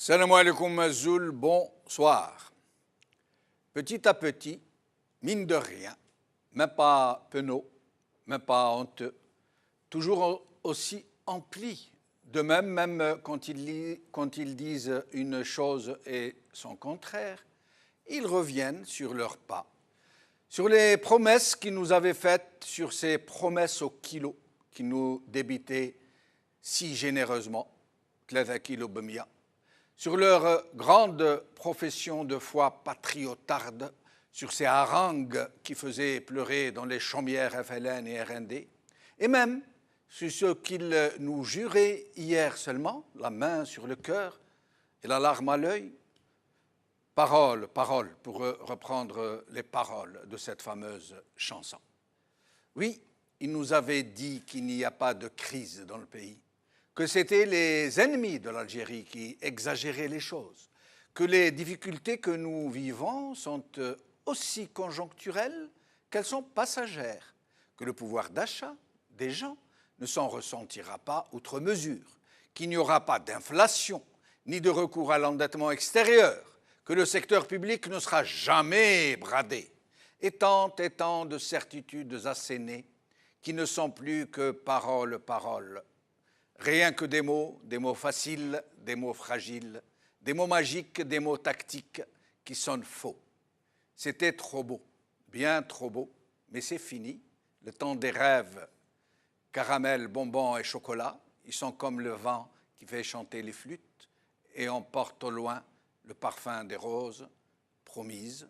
Salam alaikum Mazoul, bonsoir. Petit à petit, mine de rien, même pas penaud, même pas honteux, toujours aussi empli. De même quand ils disent une chose et son contraire, ils reviennent sur leurs pas, sur les promesses qu'ils nous avaient faites, sur ces promesses au kilo qu'ils nous débitaient si généreusement, 3 kilos b'mia, sur leur grande profession de foi patriotarde, sur ces harangues qui faisaient pleurer dans les chaumières FLN et RND, et même sur ce qu'ils nous juraient hier seulement, la main sur le cœur et la larme à l'œil. Parole, parole, pour reprendre les paroles de cette fameuse chanson. Oui, ils nous avaient dit qu'il n'y a pas de crise dans le pays, que c'était les ennemis de l'Algérie qui exagéraient les choses, que les difficultés que nous vivons sont aussi conjoncturelles qu'elles sont passagères, que le pouvoir d'achat des gens ne s'en ressentira pas outre mesure, qu'il n'y aura pas d'inflation ni de recours à l'endettement extérieur, que le secteur public ne sera jamais bradé, et tant de certitudes assénées qui ne sont plus que paroles, paroles. Rien que des mots faciles, des mots fragiles, des mots magiques, des mots tactiques qui sonnent faux. C'était trop beau, bien trop beau, mais c'est fini. Le temps des rêves, caramel, bonbons et chocolat, ils sont comme le vent qui fait chanter les flûtes et emporte au loin le parfum des roses promises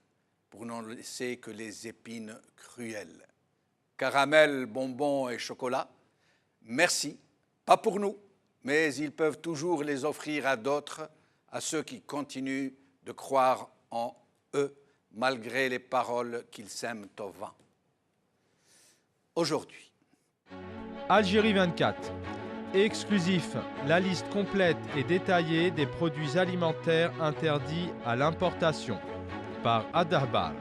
pour n'en laisser que les épines cruelles. Caramel, bonbons et chocolat, merci. Pas pour nous, mais ils peuvent toujours les offrir à d'autres, à ceux qui continuent de croire en eux, malgré les paroles qu'ils sèment au vent. Aujourd'hui. Algérie 24. Exclusif, la liste complète et détaillée des produits alimentaires interdits à l'importation par Adahbar.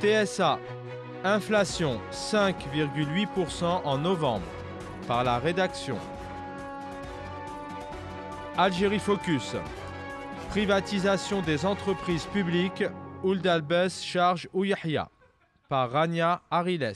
TSA, inflation 5,8% en novembre par la rédaction. Algérie Focus, privatisation des entreprises publiques, Ould Albès charge Ouyahia par Rania Ariles.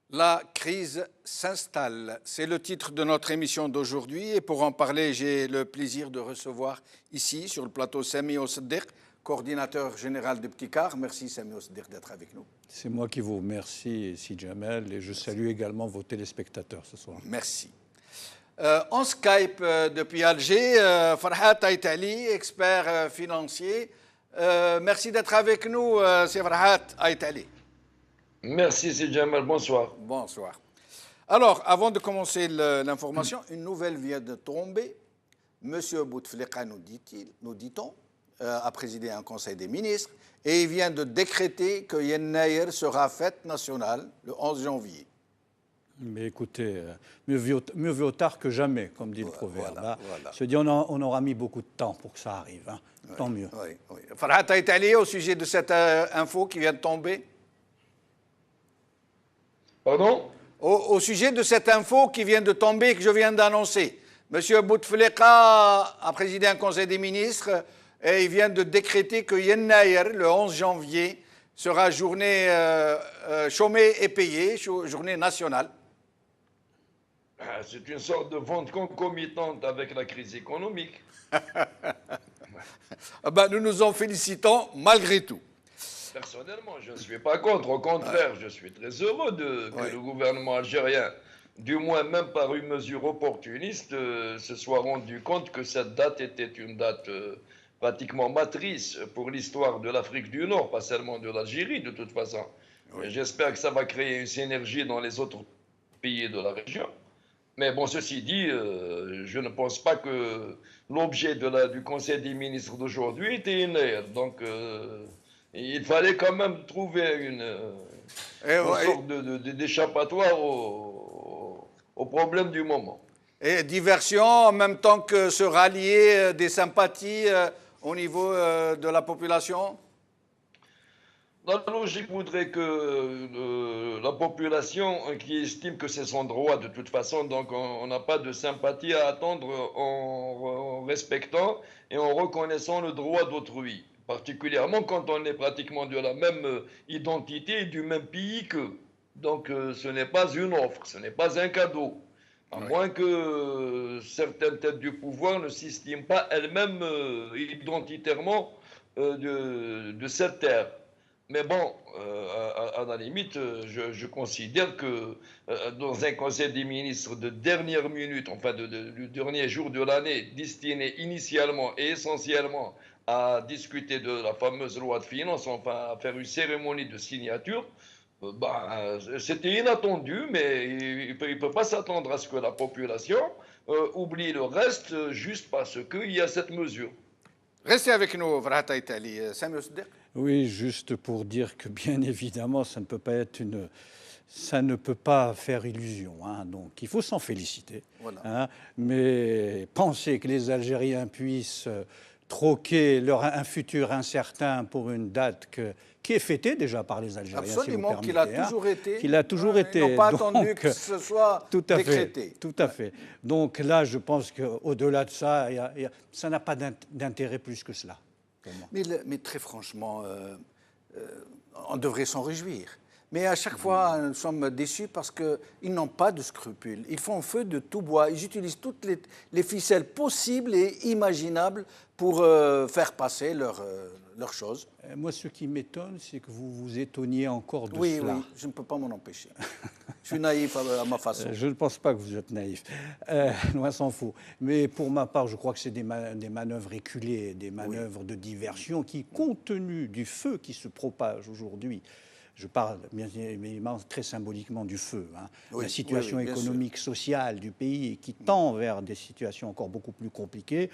La crise s'installe, c'est le titre de notre émission d'aujourd'hui et pour en parler, j'ai le plaisir de recevoir ici sur le plateau Sami Osseddek, coordinateur général de Pticar. Merci Sami Osseddek d'être avec nous. C'est moi qui vous remercie, Si Jamel, et je salue également vos téléspectateurs ce soir. Merci. En Skype depuis Alger, Farhat Aïtali, expert financier. Merci d'être avec nous, c'est Farhat Aïtali. Merci, c'est Jamal. Bonsoir. Bonsoir. Alors, avant de commencer l'information, une nouvelle vient de tomber. Monsieur Bouteflika, nous dit-on, a présidé un conseil des ministres et il vient de décréter que Yennayer sera fête nationale le 11 janvier. Mais écoutez, mieux vaut tard que jamais, comme dit le proverbe. Voilà. Je dis, on aura mis beaucoup de temps pour que ça arrive. Hein. Tant mieux. Oui. Farhat Aïtali, au sujet de cette info qui vient de tomber. Pardon? Au sujet de cette info qui vient de tomber, que je viens d'annoncer, M. Bouteflika a présidé un conseil des ministres et il vient de décréter que Yennayer, le 11 janvier, sera journée chômée et payée, journée nationale. C'est une sorte de vente concomitante avec la crise économique. Nous nous en félicitons malgré tout. Personnellement, je ne suis pas contre. Au contraire, je suis très heureux que le gouvernement algérien, du moins même par une mesure opportuniste, se soit rendu compte que cette date était une date pratiquement matrice pour l'histoire de l'Afrique du Nord, pas seulement de l'Algérie de toute façon. J'espère que ça va créer une synergie dans les autres pays de la région. Mais bon, ceci dit, je ne pense pas que l'objet du Conseil des ministres d'aujourd'hui était une ère. Donc, il fallait quand même trouver une sorte d'échappatoire au problème du moment. Et diversion en même temps que se rallier des sympathies au niveau de la population? La logique voudrait que la population qui estime que c'est son droit de toute façon, donc on n'a pas de sympathie à attendre en respectant et en reconnaissant le droit d'autrui, particulièrement quand on est pratiquement de la même identité et du même pays qu'eux. Donc ce n'est pas une offre, ce n'est pas un cadeau. À Oui. moins que certaines têtes du pouvoir ne s'estiment pas elles-mêmes identitairement de cette terre. Mais bon, à la limite, je considère que dans un conseil des ministres de dernière minute, enfin du dernier jour de l'année, destiné initialement et essentiellement à discuter de la fameuse loi de finances, enfin à faire une cérémonie de signature, c'était inattendu, mais il ne peut pas s'attendre à ce que la population oublie le reste juste parce qu'il y a cette mesure. Restez avec nous, Vrata Italie. Samuel Sadiq. Oui, juste pour dire que bien évidemment, ça ne peut pas faire illusion. Hein. Donc, il faut s'en féliciter. Voilà. Hein. Mais penser que les Algériens puissent troquer un futur incertain pour une date qui est fêtée déjà par les Algériens. Absolument, si vous qu'il a permettez, toujours été. Qu'il a toujours été. Ils n'ont pas Donc, attendu que ce soit tout à décrété. Fait, tout à fait. Donc là, je pense qu'au-delà de ça, ça n'a pas d'intérêt plus que cela. Mais très franchement, on devrait s'en réjouir. Mais à chaque fois, nous sommes déçus parce qu'ils n'ont pas de scrupules. Ils font feu de tout bois. Ils utilisent toutes les ficelles possibles et imaginables pour faire passer leurs choses. Moi, ce qui m'étonne, c'est que vous vous étonniez encore de cela. Oui, je ne peux pas m'en empêcher. Je suis naïf à ma façon. Je ne pense pas que vous êtes naïf. Loin s'en faut. Mais pour ma part, je crois que c'est des manœuvres éculées, des manœuvres de diversion qui, compte tenu du feu qui se propage aujourd'hui, je parle bien évidemment très symboliquement du feu, hein, la situation économique, sociale du pays qui tend vers des situations encore beaucoup plus compliquées,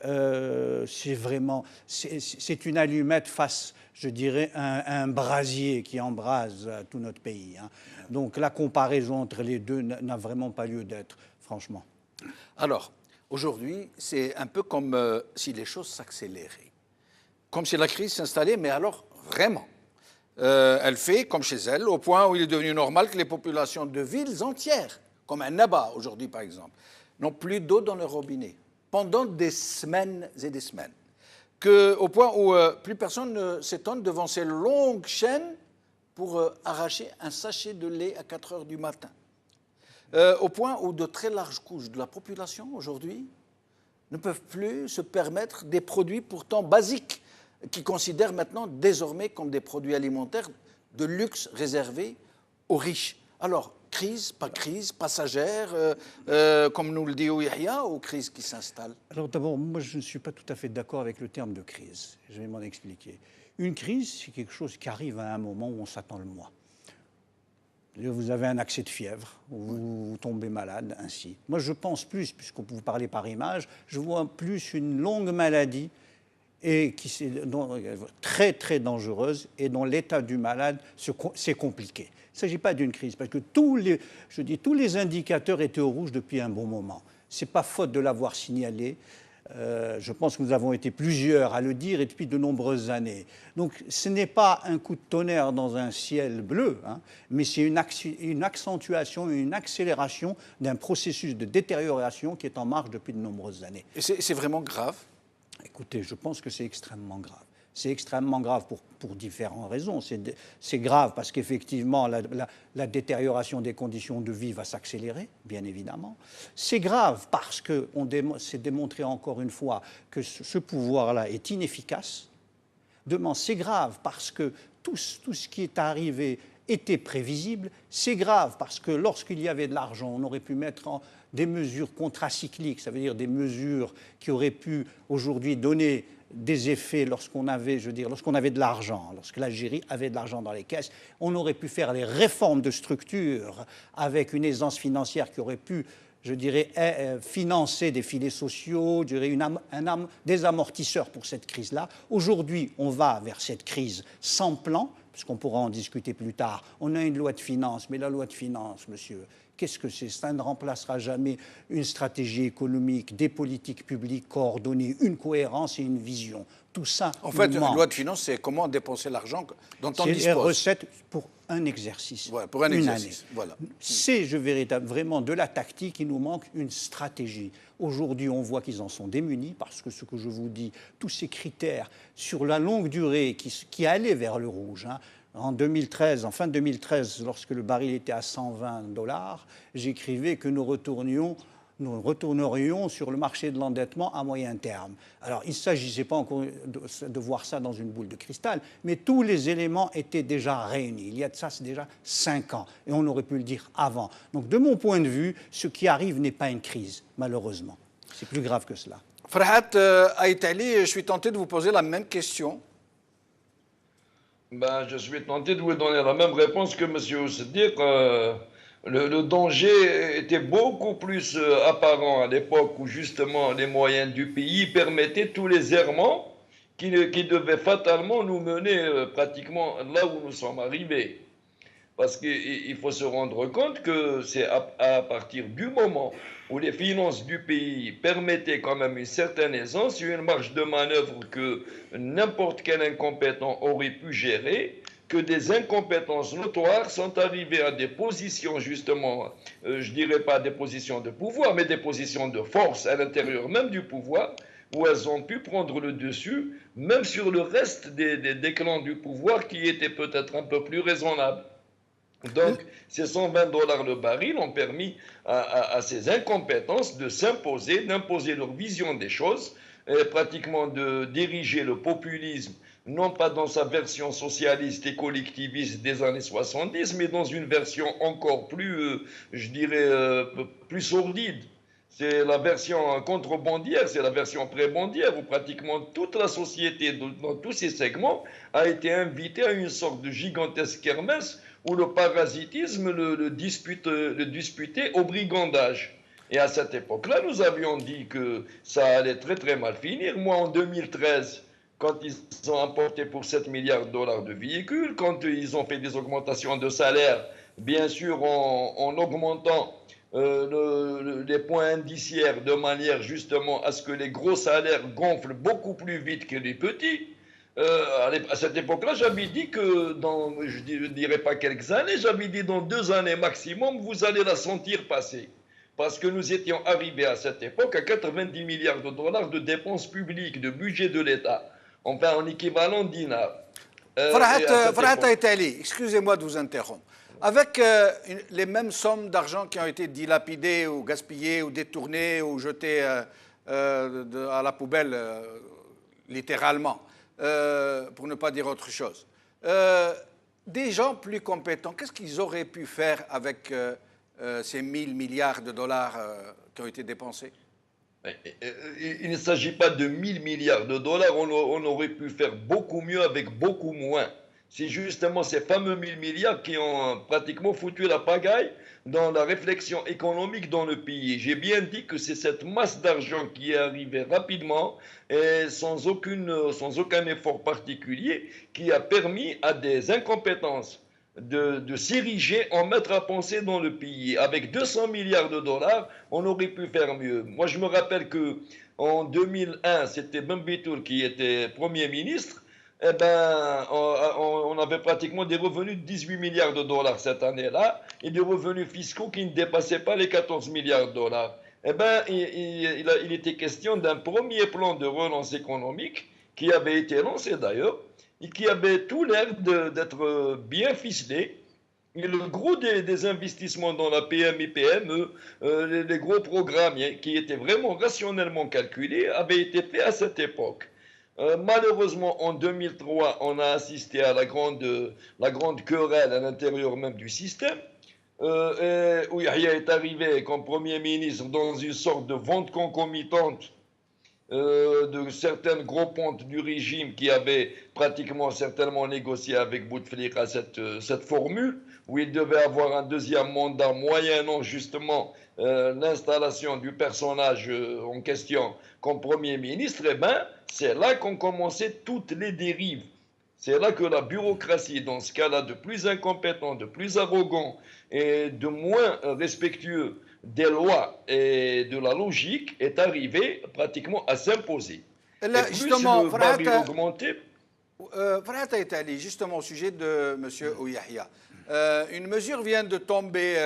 c'est une allumette face, je dirais, à un brasier qui embrase tout notre pays. Hein. Donc la comparaison entre les deux n'a vraiment pas lieu d'être, franchement. Alors, aujourd'hui, c'est un peu comme si les choses s'accéléraient. Comme si la crise s'installait, mais alors vraiment. Elle fait comme chez elle, au point où il est devenu normal que les populations de villes entières, comme un Naba aujourd'hui par exemple, n'ont plus d'eau dans leur robinet pendant des semaines et des semaines. Au point où plus personne ne s'étonne devant ces longues chaînes pour arracher un sachet de lait à 4 heures du matin. Au point où de très larges couches de la population aujourd'hui ne peuvent plus se permettre des produits pourtant basiques, qui considèrent maintenant désormais comme des produits alimentaires de luxe réservés aux riches. Alors, crise, pas crise, passagère, comme nous le dit Yahya, ou crise qui s'installe? Alors d'abord, moi je ne suis pas tout à fait d'accord avec le terme de crise. Je vais m'en expliquer. Une crise, c'est quelque chose qui arrive à un moment où on s'attend le moins. Vous avez un accès de fièvre, vous tombez malade, ainsi. Moi je pense plus, puisqu'on vous parlez par image, je vois plus une longue maladie et qui est très très dangereuse et dont l'état du malade c'est compliqué. Il ne s'agit pas d'une crise parce que tous les indicateurs étaient au rouge depuis un bon moment. Ce n'est pas faute de l'avoir signalé. Je pense que nous avons été plusieurs à le dire et depuis de nombreuses années. Donc ce n'est pas un coup de tonnerre dans un ciel bleu, hein, mais c'est une accentuation, une accélération d'un processus de détérioration qui est en marche depuis de nombreuses années. Et c'est vraiment grave? Écoutez, je pense que c'est extrêmement grave. C'est extrêmement grave pour différentes raisons. C'est grave parce qu'effectivement, la détérioration des conditions de vie va s'accélérer, bien évidemment. C'est grave parce que c'est démontré encore une fois que ce pouvoir-là est inefficace. C'est grave parce que tout ce qui est arrivé était prévisible. C'est grave parce que lorsqu'il y avait de l'argent, on aurait pu mettre des mesures contracycliques, ça veut dire des mesures qui auraient pu aujourd'hui donner des effets lorsqu'on avait de l'argent, lorsque l'Algérie avait de l'argent dans les caisses. On aurait pu faire des réformes de structure avec une aisance financière qui aurait pu, je dirais, financer des filets sociaux, je dirais des amortisseurs pour cette crise-là. Aujourd'hui, on va vers cette crise sans plan, parce qu'on pourra en discuter plus tard. On a une loi de finances, mais la loi de finances, monsieur, qu'est-ce que c'est? Ça ne remplacera jamais une stratégie économique, des politiques publiques coordonnées, une cohérence et une vision. Tout ça En fait, nous une manque. loi de finances, c'est comment dépenser l'argent dont on C'est les dispose. recettes pour un exercice. Voilà, pour un une exercice. année. Voilà. C'est vraiment de la tactique, il nous manque une stratégie. Aujourd'hui, on voit qu'ils en sont démunis parce que ce que je vous dis, tous ces critères sur la longue durée qui allaient vers le rouge, hein, en 2013, en fin 2013, lorsque le baril était à $120, j'écrivais que nous retournerions sur le marché de l'endettement à moyen terme. Alors, il ne s'agissait pas encore de voir ça dans une boule de cristal, mais tous les éléments étaient déjà réunis. Il y a de ça, c'est déjà 5 ans, et on aurait pu le dire avant. Donc, de mon point de vue, ce qui arrive n'est pas une crise, malheureusement. C'est plus grave que cela. Farhat Aïtali, je suis tenté de vous poser la même question. Ben, je suis tenté de vous donner la même réponse que M. Oussedir. Le danger était beaucoup plus apparent à l'époque où justement les moyens du pays permettaient tous les errements qui devaient fatalement nous mener pratiquement là où nous sommes arrivés. Parce qu'il faut se rendre compte que c'est à partir du moment où les finances du pays permettaient quand même une certaine aisance, une marge de manœuvre que n'importe quel incompétent aurait pu gérer, que des incompétences notoires sont arrivées à des positions justement, je dirais pas des positions de pouvoir, mais des positions de force à l'intérieur même du pouvoir, où elles ont pu prendre le dessus, même sur le reste des clans du pouvoir qui étaient peut-être un peu plus raisonnables. Donc, ces $120 le baril ont permis à ces incompétences de s'imposer, d'imposer leur vision des choses, et pratiquement de diriger le populisme, non pas dans sa version socialiste et collectiviste des années 70, mais dans une version encore plus, je dirais, plus sordide. C'est la version contrebandière, c'est la version prébandière, où pratiquement toute la société, dans tous ces segments, a été invitée à une sorte de gigantesque kermesse où le parasitisme le disputait au brigandage. Et à cette époque-là, nous avions dit que ça allait très très mal finir. Moi, en 2013, quand ils ont importé pour $7 milliards de véhicules, quand ils ont fait des augmentations de salaire, bien sûr en augmentant les points indiciaires de manière justement à ce que les gros salaires gonflent beaucoup plus vite que les petits. À cette époque-là, j'avais dit que je ne dirais pas quelques années, j'avais dit dans 2 années maximum, vous allez la sentir passer. Parce que nous étions arrivés à cette époque à $90 milliards de dépenses publiques, de budget de l'État, enfin en équivalent dinar. Farhat Aïtali, excusez-moi de vous interrompre. Avec les mêmes sommes d'argent qui ont été dilapidées ou gaspillées ou détournées ou jetées à la poubelle, littéralement, pour ne pas dire autre chose, des gens plus compétents, qu'est-ce qu'ils auraient pu faire avec ces 1000 milliards de dollars qui ont été dépensés? Il ne s'agit pas de 1000 milliards de dollars, on aurait pu faire beaucoup mieux avec beaucoup moins. C'est justement ces fameux 1000 milliards qui ont pratiquement foutu la pagaille dans la réflexion économique dans le pays. J'ai bien dit que c'est cette masse d'argent qui est arrivée rapidement et sans aucun effort particulier qui a permis à des incompétences de s'ériger en maître à penser dans le pays. Avec 200 milliards de dollars, on aurait pu faire mieux. Moi, je me rappelle qu'en 2001, c'était Bambitour qui était Premier ministre. Eh ben, on avait pratiquement des revenus de 18 milliards de dollars cette année-là et des revenus fiscaux qui ne dépassaient pas les 14 milliards de dollars. Eh ben, il était question d'un premier plan de relance économique qui avait été lancé d'ailleurs et qui avait tout l'air d'être bien ficelé. Et le gros des investissements dans la PME, les gros programmes qui étaient vraiment rationnellement calculés avaient été faits à cette époque. Malheureusement, en 2003, on a assisté à la grande querelle à l'intérieur même du système, où Yahya est arrivé comme Premier ministre dans une sorte de vente concomitante de certaines gros pontes du régime qui avaient pratiquement certainement négocié avec Bouteflika cette formule, où il devait avoir un deuxième mandat moyennant justement l'installation du personnage en question comme Premier ministre. Eh bien, c'est là qu'ont commencé toutes les dérives. C'est là que la bureaucratie, dans ce cas-là, de plus incompétent, de plus arrogant et de moins respectueux des lois et de la logique, est arrivée pratiquement à s'imposer. Et Là, plus justement, le baril augmentait, Farhat Aitali, justement au sujet de M. Ouyahia, une mesure vient de tomber,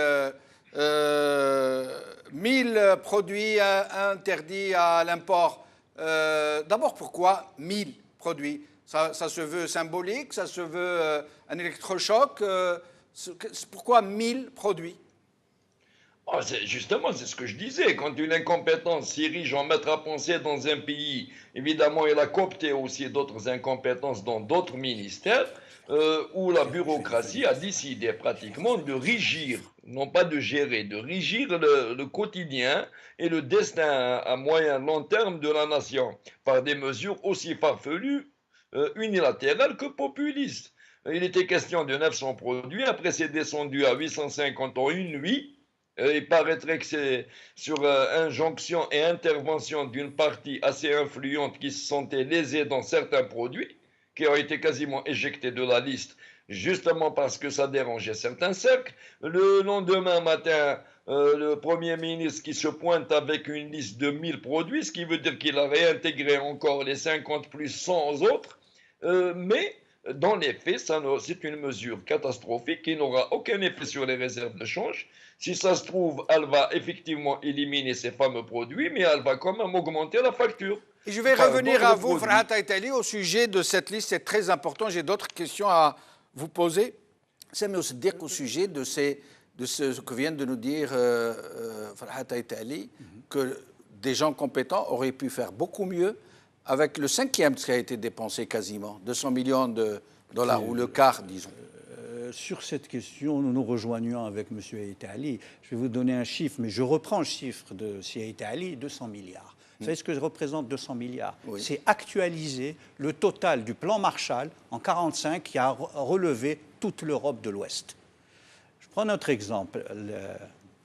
1000 produits interdits à l'import. D'abord, pourquoi 1000 produits? Ça se veut symbolique, ça se veut un électrochoc. Pourquoi 1000 produits? justement, c'est ce que je disais. Quand une incompétence s'érige en maître à penser dans un pays, évidemment, elle a coopté aussi d'autres incompétences dans d'autres ministères, où la bureaucratie a décidé pratiquement de régir, non pas de gérer, de régir le quotidien et le destin à moyen long terme de la nation par des mesures aussi farfelues, unilatérales que populistes. Il était question de 900 produits, après c'est descendu à 850 en une nuit. Il paraîtrait que c'est sur injonction et intervention d'une partie assez influente qui se sentait lésée dans certains produits, qui ont été quasiment éjectés de la liste, justement parce que ça dérangeait certains cercles. Le lendemain matin, le Premier ministre qui se pointe avec une liste de 1000 produits, ce qui veut dire qu'il a réintégré encore les 50 plus 100 autres, mais dans les faits, c'est une mesure catastrophique qui n'aura aucun effet sur les réserves de change. Si ça se trouve, elle va effectivement éliminer ces fameux produits, mais elle va quand même augmenter la facture. Et je vais revenir à vous, Farhat Aitali, au sujet de cette liste. C'est très important. J'ai d'autres questions à vous poser. C'est mais aussi dire qu'au sujet de ce que vient de nous dire Farhat Aitali, que des gens compétents auraient pu faire beaucoup mieux avec le cinquième de ce qui a été dépensé quasiment, 200 millions de dollars, ou le quart, disons. Sur cette question, nous nous rejoignons avec M. Aitali. Je vais vous donner un chiffre, mais je reprends le chiffre de M. Aitali, 200 milliards. Vous savez ce que représente 200 milliards? Oui. C'est actualiser le total du plan Marshall en 1945 qui a relevé toute l'Europe de l'Ouest. Je prends notre exemple le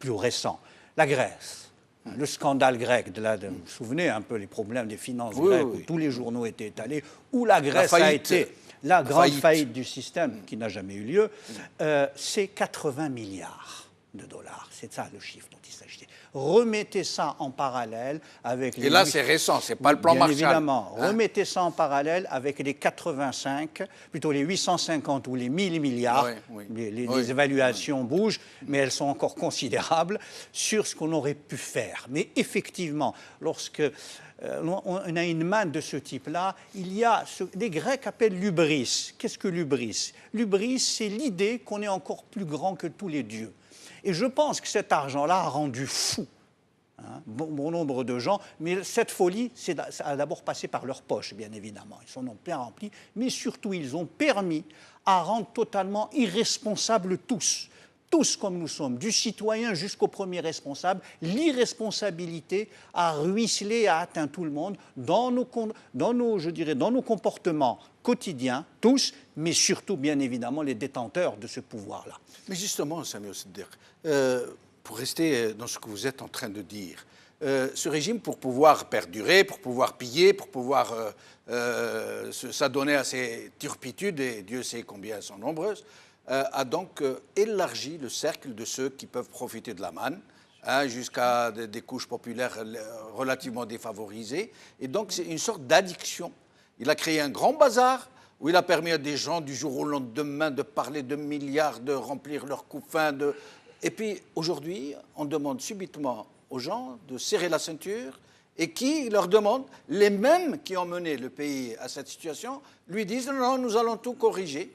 plus récent, la Grèce. Le scandale grec, vous vous souvenez un peu les problèmes des finances grecques, où tous les journaux étaient étalés, où la Grèce a été la grande faillite du système qui n'a jamais eu lieu, c'est 80 milliards de dollars. C'est ça le chiffre dont il s'agit. Remettez ça en parallèle avec les... Et là, c'est récent, c'est pas le plan Marshall. Évidemment. Remettez ça en parallèle avec les 85, plutôt les 850 ou les 1000 milliards. Les évaluations bougent, mais elles sont encore considérables sur ce qu'on aurait pu faire. Mais effectivement, lorsque on a une manne de ce type-là, il y a ce que les Grecs appellent l'hubris. Qu'est-ce que l'hubris? L'hubris, c'est l'idée qu'on est encore plus grand que tous les dieux. Et je pense que cet argent-là a rendu fou bon nombre de gens, mais cette folie, ça a d'abord passé par leur poche, bien évidemment. Ils s'en ont bien rempli, mais surtout, ils ont permis à rendre totalement irresponsables tous comme nous sommes, du citoyen jusqu'au premier responsable, l'irresponsabilité a ruisselé, a atteint tout le monde dans nos comportements quotidiens, tous, mais surtout, bien évidemment, les détenteurs de ce pouvoir-là. Mais justement, Samir Siddiq, pour rester dans ce que vous êtes en train de dire, ce régime, pour pouvoir perdurer, pour pouvoir piller, pour pouvoir s'adonner à ses turpitudes, et Dieu sait combien elles sont nombreuses, a donc élargi le cercle de ceux qui peuvent profiter de la manne, jusqu'à des couches populaires relativement défavorisées. Et donc, c'est une sorte d'addiction. Il a créé un grand bazar où il a permis à des gens du jour au lendemain de parler de milliards, de remplir leurs couffins. Et puis, aujourd'hui, on demande subitement aux gens de serrer la ceinture, et qui leur demande, les mêmes qui ont mené le pays à cette situation, lui disent « Non, nous allons tout corriger ».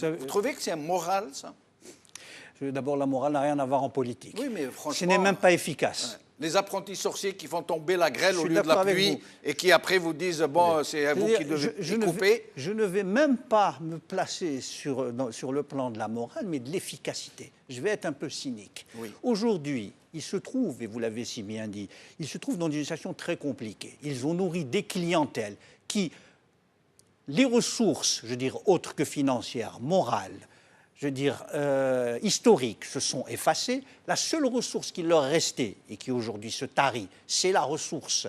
Vous trouvez que c'est moral, ça? D'abord, la morale n'a rien à voir en politique. Oui, mais franchement... Ce n'est même pas efficace. Les apprentis sorciers qui font tomber la grêle au lieu de la pluie et qui après vous disent « Bon, c'est à vous qui devez couper ». Je ne vais même pas me placer sur le plan de la morale, mais de l'efficacité. Je vais être un peu cynique. Oui. Aujourd'hui, il se trouve, et vous l'avez si bien dit, ils se trouvent dans une situation très compliquée. Ils ont nourri des clientèles qui... Les ressources, je veux dire, autres que financières, morales, je veux dire, historiques, se sont effacées. La seule ressource qui leur restait et qui aujourd'hui se tarit, c'est la ressource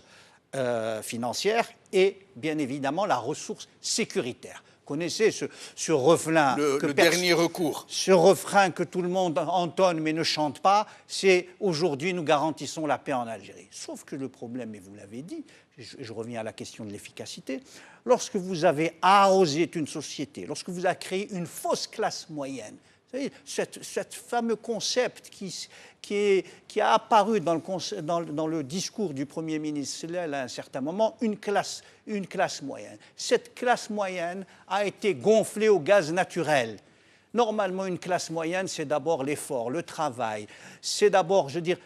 financière et, bien évidemment, la ressource sécuritaire. connaissez ce refrain. Le dernier recours. Ce refrain que tout le monde entonne mais ne chante pas, c'est aujourd'hui nous garantissons la paix en Algérie. Sauf que le problème, et vous l'avez dit, je reviens à la question de l'efficacité, lorsque vous avez arrosé une société, lorsque vous avez créé une fausse classe moyenne, vous savez, ce fameux concept qui a apparu dans le discours du Premier ministre à un certain moment, une classe moyenne. Cette classe moyenne a été gonflée au gaz naturel. Normalement, une classe moyenne, c'est d'abord l'effort, le travail. C'est d'abord, je veux dire,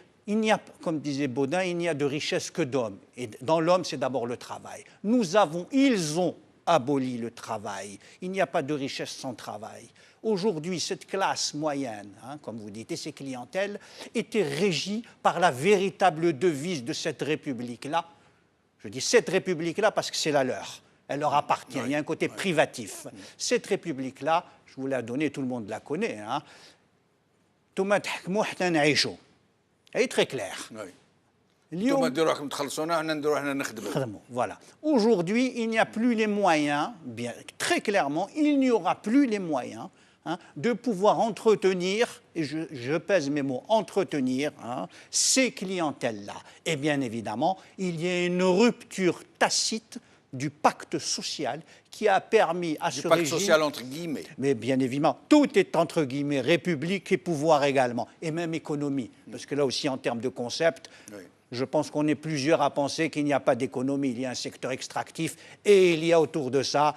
comme disait Baudin, il n'y a de richesse que d'hommes. Et dans l'homme, c'est d'abord le travail. Ils ont aboli le travail. Il n'y a pas de richesse sans travail. Aujourd'hui, cette classe moyenne, comme vous dites, et ces clientèles, étaient régies par la véritable devise de cette République-là. Je dis cette République-là parce que c'est la leur. Elle leur appartient. Il y a un côté privatif. Cette République-là, je vous l'ai donnée, tout le monde la connaît. Elle est très claire. Voilà. Aujourd'hui, il n'y a plus les moyens, bien, très clairement, il n'y aura plus les moyens de pouvoir entretenir, et je pèse mes mots, entretenir ces clientèles-là. Et bien évidemment, il y a une rupture tacite du pacte social qui a permis à ce régime... Du pacte social entre guillemets. Mais bien évidemment, tout est entre guillemets, république et pouvoir également, et même économie. Parce que là aussi, en termes de concept, je pense qu'on est plusieurs à penser qu'il n'y a pas d'économie. Il y a un secteur extractif et il y a autour de ça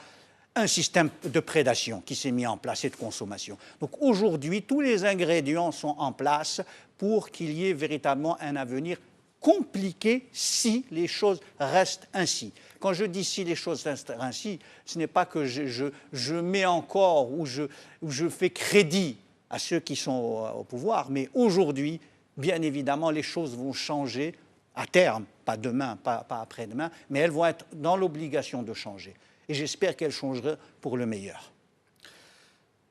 un système de prédation qui s'est mis en place et de consommation. Donc aujourd'hui, tous les ingrédients sont en place pour qu'il y ait véritablement un avenir compliqué si les choses restent ainsi. Quand je dis si les choses restent ainsi, ce n'est pas que je mets encore ou je fais crédit à ceux qui sont au pouvoir, mais aujourd'hui, bien évidemment, les choses vont changer à terme, pas demain, pas après-demain, mais elles vont être dans l'obligation de changer. Et j'espère qu'elles changeront pour le meilleur.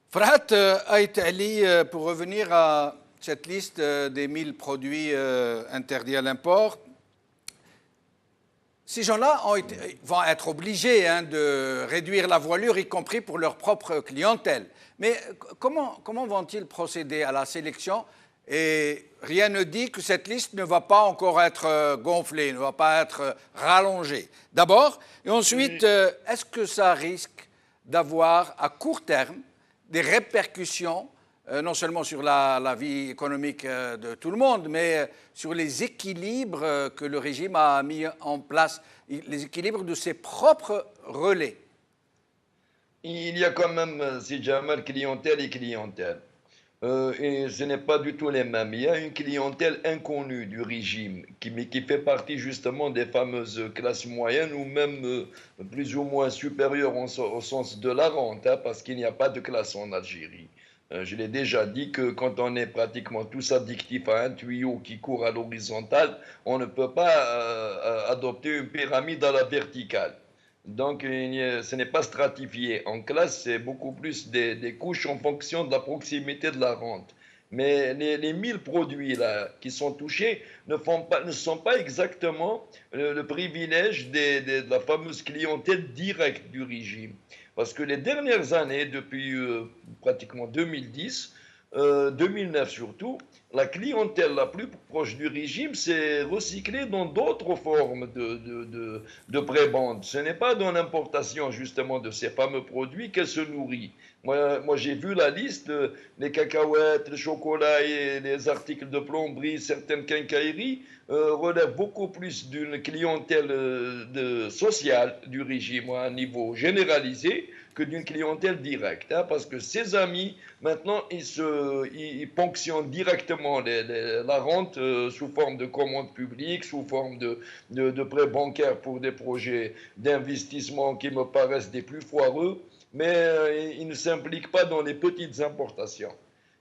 Farhat Ait Ali, pour revenir à cette liste des 1000 produits interdits à l'import, ces gens-là vont être obligés de réduire la voilure, y compris pour leur propre clientèle. Mais comment vont-ils procéder à la sélection? Et rien ne dit que cette liste ne va pas encore être gonflée, ne va pas être rallongée. D'abord, et ensuite, est-ce que ça risque d'avoir à court terme des répercussions, non seulement sur la vie économique de tout le monde, mais sur les équilibres que le régime a mis en place, les équilibres de ses propres relais? Il y a quand même, si jamais, clientèle et clientèle. Et ce n'est pas du tout les mêmes. Il y a une clientèle inconnue du régime qui fait partie justement des fameuses classes moyennes ou même plus ou moins supérieures au sens de la rente, parce qu'il n'y a pas de classe en Algérie. Je l'ai déjà dit que quand on est pratiquement tous addictifs à un tuyau qui court à l'horizontale, on ne peut pas adopter une pyramide à la verticale. Donc, ce n'est pas stratifié en classe, c'est beaucoup plus des couches en fonction de la proximité de la rente. Mais les 1000 produits là, qui sont touchés ne sont pas exactement le privilège de la fameuse clientèle directe du régime. Parce que les dernières années, depuis pratiquement 2010, 2009 surtout, la clientèle la plus proche du régime s'est recyclée dans d'autres formes de prébande. Ce n'est pas dans l'importation justement de ces fameux produits qu'elle se nourrit. Moi j'ai vu la liste, les cacahuètes, le chocolat et les articles de plomberie, certaines quincailleries relèvent beaucoup plus d'une clientèle sociale du régime à un niveau généralisé que d'une clientèle directe, parce que ses amis, maintenant, ils ponctionnent directement la rente sous forme de commandes publiques, sous forme de prêts bancaires pour des projets d'investissement qui me paraissent des plus foireux, mais ils ne s'impliquent pas dans les petites importations.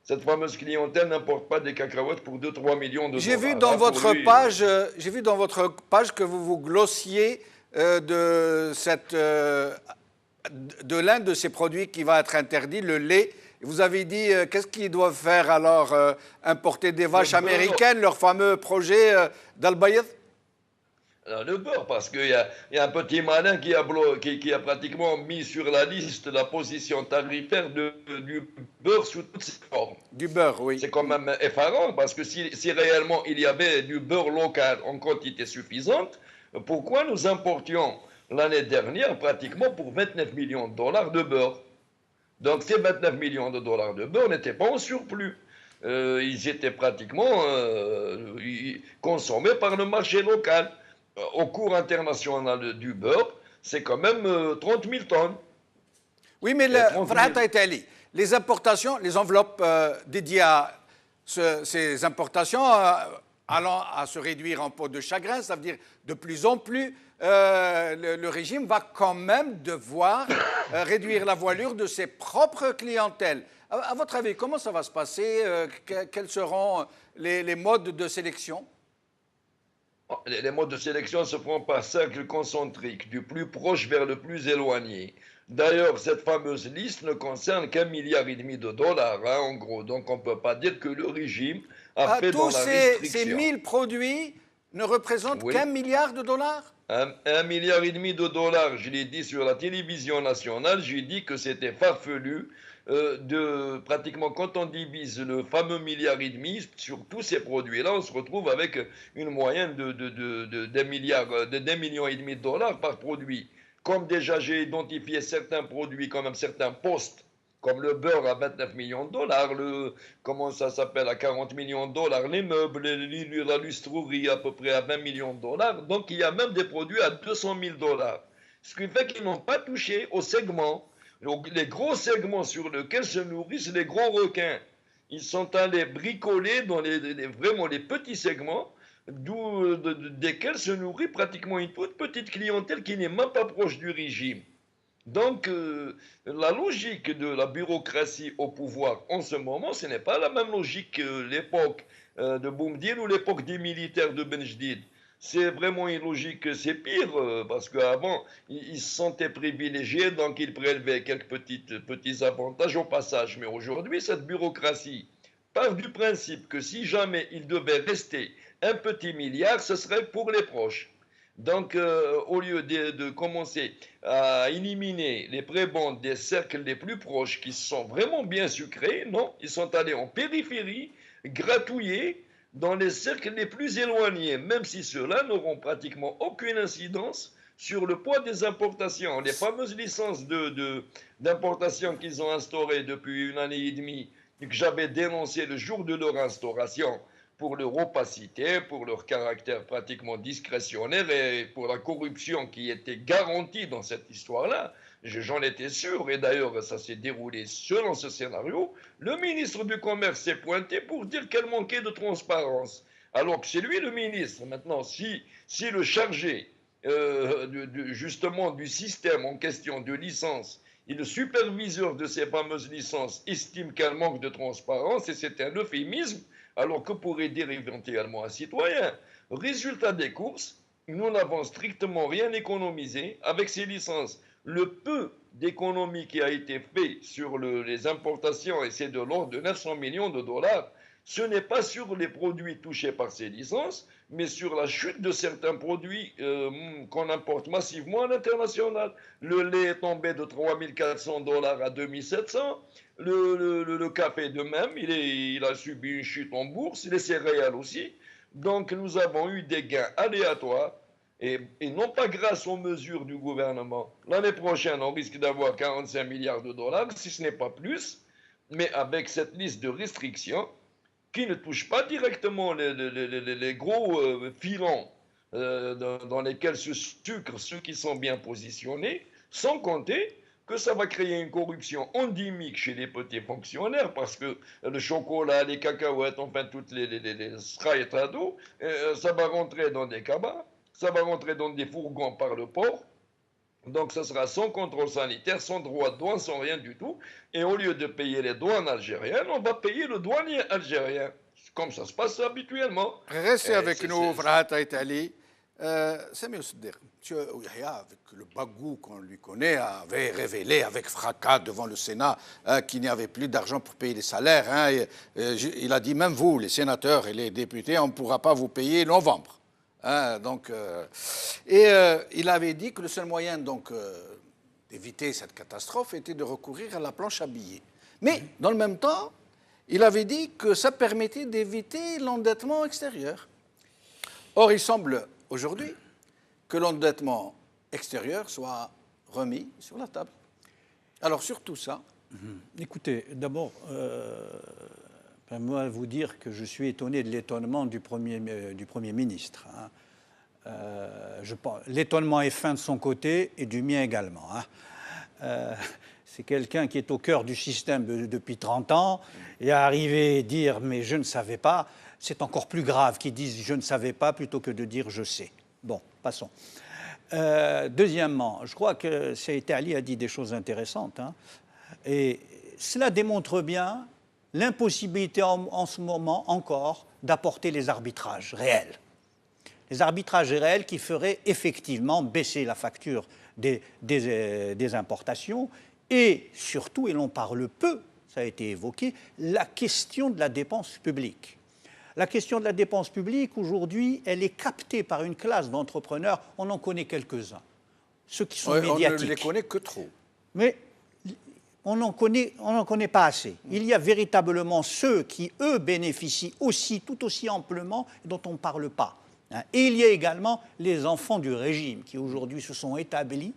Cette fameuse clientèle n'importe pas des cacahuètes pour 2-3 millions de dollars. J'ai vu dans votre page que vous vous glossiez de l'un de ces produits qui va être interdit, le lait. Vous avez dit, qu'est-ce qu'ils doivent faire alors? Importer des vaches américaines, leur fameux projet d'Al-Bayed? Le beurre, parce qu'il y a un petit malin qui a pratiquement mis sur la liste la position tarifaire du beurre sous toutes ses formes. Du beurre, oui. C'est quand même effarant, parce que si réellement il y avait du beurre local en quantité suffisante, pourquoi nous importions l'année dernière pratiquement pour 29 millions de dollars de beurre? Donc ces 29 millions de dollars de beurre n'étaient pas en surplus. Ils étaient pratiquement consommés par le marché local. Au cours international du beurre, c'est quand même 30 000 tonnes. Oui, mais les importations, les enveloppes dédiées à ces importations allant à se réduire en peau de chagrin, ça veut dire de plus en plus, le régime va quand même devoir réduire la voilure de ses propres clientèles. À votre avis, comment ça va se passer? Quels seront les modes de sélection? Les modes de sélection se font par cercle concentrique, du plus proche vers le plus éloigné. D'ailleurs, cette fameuse liste ne concerne qu'1,5 milliard de dollars, hein, en gros. Donc, on ne peut pas dire que le régime a fait dans la restriction. Ces 1000 produits ne représentent qu'1 milliard de dollars? 1,5 milliard de dollars, je l'ai dit sur la télévision nationale, j'ai dit que c'était farfelu. Pratiquement quand on divise le fameux 1,5 milliard sur tous ces produits-là, on se retrouve avec une moyenne d'1,5 milliard de dollars par produit. Comme déjà j'ai identifié certains produits, quand même certains postes, comme le beurre à 29 millions de dollars, comment ça s'appelle, à 40 millions de dollars, les meubles, la lustrerie à peu près à 20 millions de dollars. Donc il y a même des produits à 200 000 dollars. Ce qui fait qu'ils n'ont pas touché au segment. Donc, les gros segments sur lesquels se nourrissent les gros requins. Ils sont allés bricoler dans vraiment les petits segments desquels se nourrit pratiquement une toute petite clientèle qui n'est même pas proche du régime. Donc, la logique de la bureaucratie au pouvoir en ce moment, ce n'est pas la même logique que l'époque de Boumediene ou l'époque des militaires de Benjedid. C'est vraiment illogique, c'est pire, parce qu'avant, ils se sentaient privilégiés, donc ils prélevaient quelques petits avantages au passage. Mais aujourd'hui, cette bureaucratie part du principe que si jamais il devait rester un petit milliard, ce serait pour les proches. Donc, au lieu de commencer à éliminer les prébendes des cercles les plus proches qui sont vraiment bien sucrés, non, ils sont allés en périphérie, gratouiller dans les cercles les plus éloignés, même si ceux-là n'auront pratiquement aucune incidence sur le poids des importations. Les fameuses licences d'importation qu'ils ont instaurées depuis 1 année et demie, que j'avais dénoncé le jour de leur instauration, pour leur opacité, pour leur caractère pratiquement discrétionnaire et pour la corruption qui était garantie dans cette histoire-là. J'en étais sûr, et d'ailleurs ça s'est déroulé selon ce scénario. Le ministre du Commerce s'est pointé pour dire qu'elle manquait de transparence. Alors que c'est lui le ministre. Maintenant, si le chargé justement du système en question de licence et le superviseur de ces fameuses licences estime qu'elle manque de transparence, et c'est un euphémisme, alors que pourrait dire éventuellement un citoyen? Résultat des courses, nous n'avons strictement rien économisé avec ces licences. Le peu d'économie qui a été fait sur les importations, et c'est de l'ordre de 900 millions de dollars, ce n'est pas sur les produits touchés par ces licences, mais sur la chute de certains produits qu'on importe massivement à l'international. Le lait est tombé de 3 400 dollars à 2 700. Le café de même, il a subi une chute en bourse, les céréales aussi. Donc nous avons eu des gains aléatoires et non pas grâce aux mesures du gouvernement. L'année prochaine, on risque d'avoir 45 milliards de dollars, si ce n'est pas plus, mais avec cette liste de restrictions qui ne touche pas directement les gros filons dans lesquels se sucrent ceux qui sont bien positionnés, sans compter que ça va créer une corruption endémique chez les petits fonctionnaires, parce que le chocolat, les cacahuètes, enfin toutes les straïtado, ça va rentrer dans des cabas, ça va rentrer dans des fourgons par le port. Donc ça sera sans contrôle sanitaire, sans droit de douane, sans rien du tout. Et au lieu de payer les douanes algériennes, on va payer le douanier algérien, comme ça se passe habituellement. Restez avec nous, Farhat Aïtali. Samir Siddiq, M. Ouyahia, avec le bagou qu'on lui connaît, avait révélé avec fracas devant le Sénat qu'il n'y avait plus d'argent pour payer les salaires. Hein, il a dit, même vous, les sénateurs et les députés, on ne pourra pas vous payer novembre. Hein, donc, il avait dit que le seul moyen d'éviter cette catastrophe était de recourir à la planche à billets. Mais dans le même temps, il avait dit que ça permettait d'éviter l'endettement extérieur. Or, il semble aujourd'hui que l'endettement extérieur soit remis sur la table. Alors, surtout ça. Écoutez, d'abord, moi, vous dire que je suis étonné de l'étonnement du Premier ministre. Hein. L'étonnement est fin de son côté et du mien également. Hein. C'est quelqu'un qui est au cœur du système depuis 30 ans et arriver à dire « mais je ne savais pas », c'est encore plus grave qu'ils disent « je ne savais pas » plutôt que de dire « je sais ». Bon, passons. Deuxièmement, je crois que Saïd Ali a dit des choses intéressantes. Hein, et cela démontre bien l'impossibilité en ce moment encore d'apporter les arbitrages réels. Les arbitrages réels qui feraient effectivement baisser la facture des importations et surtout, et l'on parle peu, ça a été évoqué, la question de la dépense publique. La question de la dépense publique, aujourd'hui, elle est captée par une classe d'entrepreneurs, on en connaît quelques-uns, ceux qui sont médiatiques. On ne les connaît que trop. Mais on n'en connaît pas assez. Il y a véritablement ceux qui, eux, bénéficient aussi, tout aussi amplement, dont on ne parle pas. Et il y a également les enfants du régime, qui aujourd'hui se sont établis,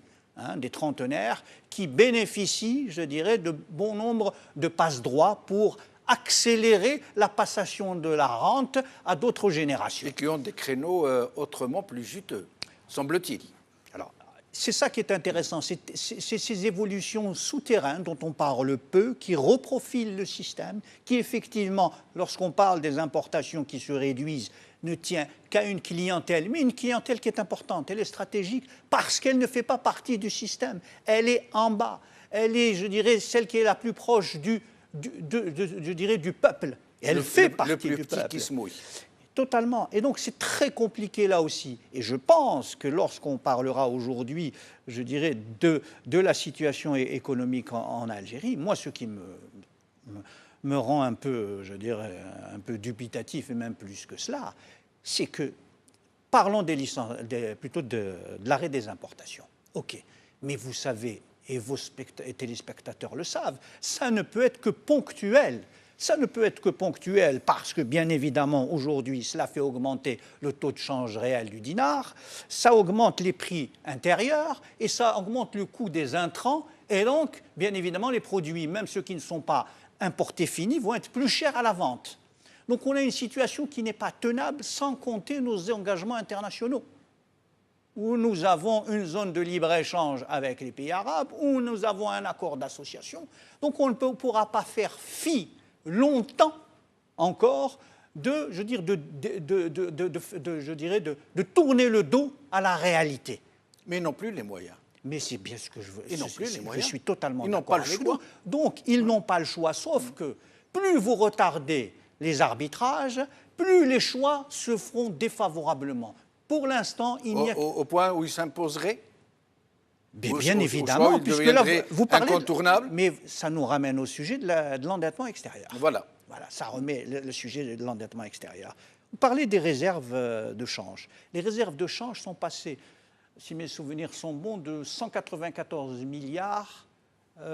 des trentenaires, qui bénéficient, je dirais, de bon nombre de passe-droits pour accélérer la passation de la rente à d'autres générations. Et qui ont des créneaux autrement plus juteux, semble-t-il. Alors, c'est ça qui est intéressant, c'est ces évolutions souterraines dont on parle peu, qui reprofilent le système, qui effectivement, lorsqu'on parle des importations qui se réduisent, ne tient qu'à une clientèle, mais une clientèle qui est importante, elle est stratégique parce qu'elle ne fait pas partie du système, elle est en bas, elle est, je dirais, celle qui est la plus proche du peuple. Elle fait partie du peuple. Qui se mouille. Totalement. Et donc, c'est très compliqué là aussi. Et je pense que lorsqu'on parlera aujourd'hui, je dirais, de la situation économique en Algérie, moi, ce qui me rend un peu, je dirais, un peu dubitatif, et même plus que cela, c'est que, parlons plutôt de l'arrêt des importations. OK. Mais vous savez, et vos téléspectateurs le savent, ça ne peut être que ponctuel. Ça ne peut être que ponctuel parce que, bien évidemment, aujourd'hui, cela fait augmenter le taux de change réel du dinar, ça augmente les prix intérieurs et ça augmente le coût des intrants. Et donc, bien évidemment, les produits, même ceux qui ne sont pas importés finis, vont être plus chers à la vente. Donc, on a une situation qui n'est pas tenable sans compter nos engagements internationaux, où nous avons une zone de libre-échange avec les pays arabes, où nous avons un accord d'association. Donc on ne pourra pas faire fi longtemps encore de tourner le dos à la réalité. Mais non plus les moyens. Mais c'est bien ce que je veux. Ils n'ont plus les moyens. Je suis totalement d'accord. Ils n'ont pas le choix. Donc ils n'ont pas le choix, sauf que plus vous retardez les arbitrages, plus les choix se feront défavorablement. Pour l'instant, il n'y a... Au point où il s'imposerait bien évidemment, puisque là, vous parlez... incontournable. Mais ça nous ramène au sujet de l'endettement extérieur. Voilà. Voilà, ça remet le sujet de l'endettement extérieur. Vous parlez des réserves de change. Les réserves de change sont passées, si mes souvenirs sont bons, de 194 milliards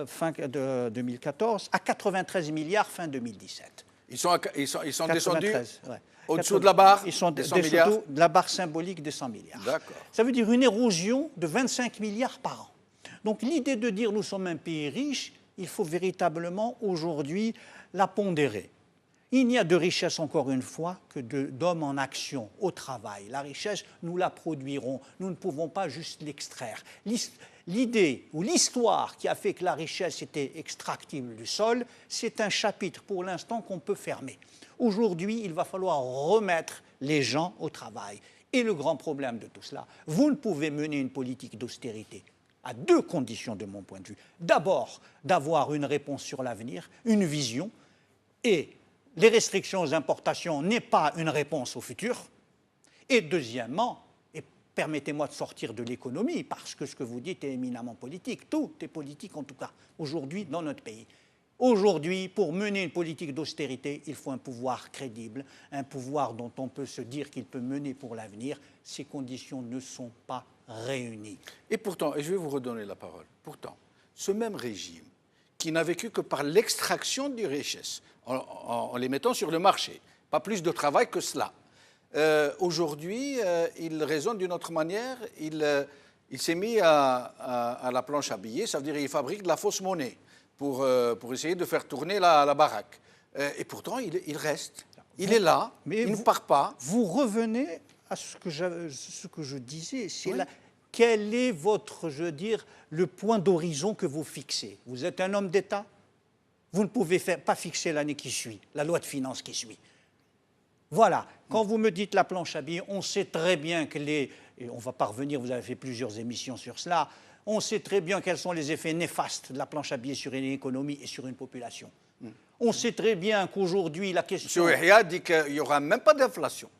fin de 2014 à 93 milliards fin 2017. Ils sont descendus ouais. au-dessous de la barre Ils sont des 100 milliards. De la barre symbolique des 100 milliards. D'accord. Ça veut dire une érosion de 25 milliards par an. Donc l'idée de dire nous sommes un pays riche, il faut véritablement aujourd'hui la pondérer. Il n'y a de richesse, encore une fois, que d'hommes en action, au travail. La richesse, nous la produirons. Nous ne pouvons pas juste l'extraire. L'idée ou l'histoire qui a fait que la richesse était extractible du sol, c'est un chapitre pour l'instant qu'on peut fermer. Aujourd'hui, il va falloir remettre les gens au travail. Et le grand problème de tout cela, vous ne pouvez mener une politique d'austérité à deux conditions de mon point de vue. D'abord, d'avoir une réponse sur l'avenir, une vision, et les restrictions aux importations n'est pas une réponse au futur. Et deuxièmement, et permettez-moi de sortir de l'économie, parce que ce que vous dites est éminemment politique, tout est politique en tout cas, aujourd'hui dans notre pays. Aujourd'hui, pour mener une politique d'austérité, il faut un pouvoir crédible, un pouvoir dont on peut se dire qu'il peut mener pour l'avenir. Ces conditions ne sont pas réunies. Et pourtant, et je vais vous redonner la parole, pourtant, ce même régime qui n'a vécu que par l'extraction des richesses, en les mettant sur le marché, pas plus de travail que cela, aujourd'hui, il raisonne d'une autre manière, il s'est mis à la planche à billets, ça veut dire qu'il fabrique de la fausse monnaie pour essayer de faire tourner la baraque. Et pourtant, il reste, il est là, mais il ne part pas. Vous revenez à ce que je disais, c'est là. Quel est votre, le point d'horizon que vous fixez? Vous êtes un homme d'État? Vous ne pouvez pas fixer l'année qui suit, la loi de finances qui suit. Voilà. Quand vous me dites la planche à billets, on sait très bien que et on va pas revenir, vous avez fait plusieurs émissions sur cela, on sait très bien quels sont les effets néfastes de la planche à billets sur une économie et sur une population. On sait très bien qu'aujourd'hui, la question... M. Yahya dit qu'il n'y aura même pas d'inflation.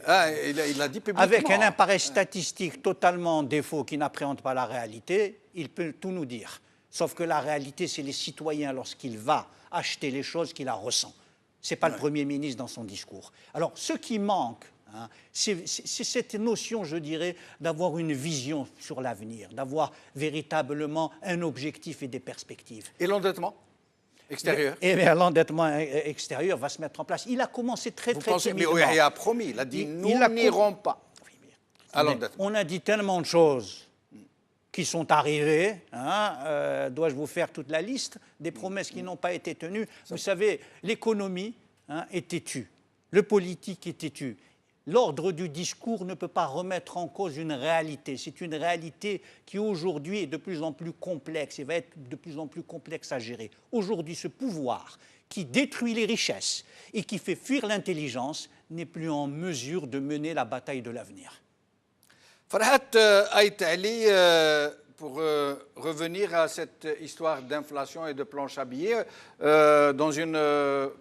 Ah, il a dit publiquement. Avec un appareil statistique totalement défaut qui n'appréhende pas la réalité, il peut tout nous dire. Sauf que la réalité, c'est les citoyens, lorsqu'il va acheter les choses, qui la ressent. Ce n'est pas le Premier ministre dans son discours. Alors, ce qui manque, c'est cette notion, je dirais, d'avoir une vision sur l'avenir, d'avoir véritablement un objectif et des perspectives. Et l'endettement extérieur? Et bien, l'endettement extérieur va se mettre en place. Il a commencé très timidement. Mais il a promis, il a dit nous n'irons pas à l'endettement. On a dit tellement de choses qui sont arrivées. Dois-je vous faire toute la liste des promesses qui n'ont pas été tenues? Vous savez, l'économie est têtue, le politique est têtu. L'ordre du discours ne peut pas remettre en cause une réalité. C'est une réalité qui aujourd'hui est de plus en plus complexe et va être de plus en plus complexe à gérer. Aujourd'hui, ce pouvoir qui détruit les richesses et qui fait fuir l'intelligence n'est plus en mesure de mener la bataille de l'avenir. Farhat Ait Ali, pour revenir à cette histoire d'inflation et de planche à billets, dans une